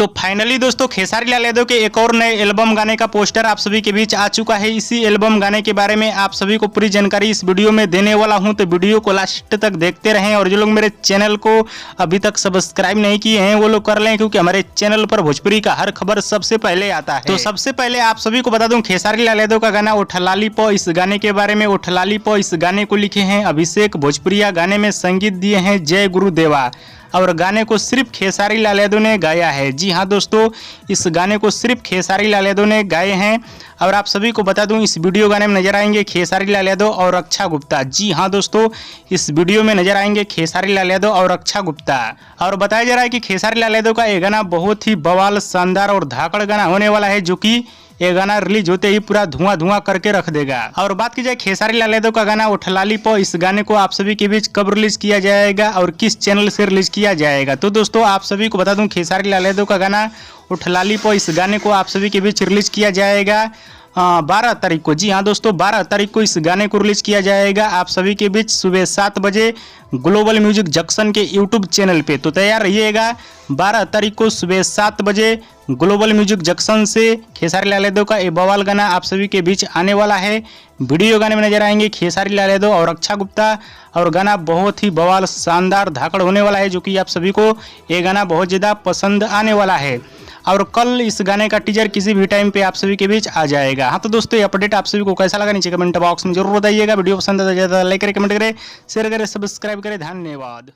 तो फाइनली दोस्तों खेसारी लाल यादव के एक और नए एल्बम गाने का पोस्टर आप सभी के बीच आ चुका है। इसी एल्बम गाने के बारे में आप सभी को पूरी जानकारी इस वीडियो में देने वाला हूं, तो वीडियो को लास्ट तक देखते रहें। और जो लोग मेरे चैनल को अभी तक सब्सक्राइब नहीं किए हैं वो लोग कर लें, क्योंकि हमारे चैनल पर भोजपुरी का हर खबर सबसे पहले आता है। तो सबसे पहले आप सभी को बता दूं, खेसारी लाल यादव का गाना उठलाली पो, इस गाने के बारे में उठलाली पो इस गाने को लिखे हैं अभिषेक भोजपुरिया, गाने में संगीत दिए हैं जय गुरुदेवा, और गाने को सिर्फ खेसारी लाल यादव ने गाया है। जी हाँ दोस्तों, इस गाने को सिर्फ खेसारी लाल यादव ने गाए हैं। और आप सभी को बता दूं, इस वीडियो गाने में नजर आएंगे खेसारी लाल यादव और रक्षा गुप्ता। जी हाँ दोस्तों, इस वीडियो में नजर आएंगे खेसारी लाल यादव और रक्षा गुप्ता। और बताया जा रहा है कि खेसारी लाल यादव का ये गाना बहुत ही बवाल, शानदार और धाकड़ गाना होने वाला है, जो कि ये गाना रिलीज होते ही पूरा धुआं धुआं करके रख देगा। और बात की जाए खेसारी लाल यादव का गाना उठलाली पो, इस गाने को आप सभी के बीच कब रिलीज किया जाएगा और किस चैनल से रिलीज किया जाएगा। तो दोस्तों आप सभी को बता दूं, खेसारी लाल यादव का गाना उठलाली पो, इस गाने को आप सभी के बीच रिलीज किया जाएगा 12 तारीख को। जी हाँ दोस्तों, 12 तारीख को इस गाने को रिलीज किया जाएगा आप सभी के बीच सुबह 7 बजे ग्लोबल म्यूजिक जंक्शन के यूट्यूब चैनल पे। तो तैयार रहिएगा, 12 तारीख को सुबह 7 बजे ग्लोबल म्यूजिक जंक्शन से खेसारी लाल यादव का ये बवाल गाना आप सभी के बीच आने वाला है। वीडियो गाने में नजर आएंगे खेसारी लाल यादव और रक्षा गुप्ता, और गाना बहुत ही बवाल, शानदार, धाकड़ होने वाला है, जो कि आप सभी को ये गाना बहुत ज़्यादा पसंद आने वाला है। और कल इस गाने का टीजर किसी भी टाइम पे आप सभी के बीच आ जाएगा। हाँ तो दोस्तों, ये अपडेट आप सभी को कैसा लगा नीचे कमेंट बॉक्स में जरूर बताइएगा। वीडियो पसंद आता है लाइक करें, कमेंट करें, शेयर करें, सब्सक्राइब करें। धन्यवाद।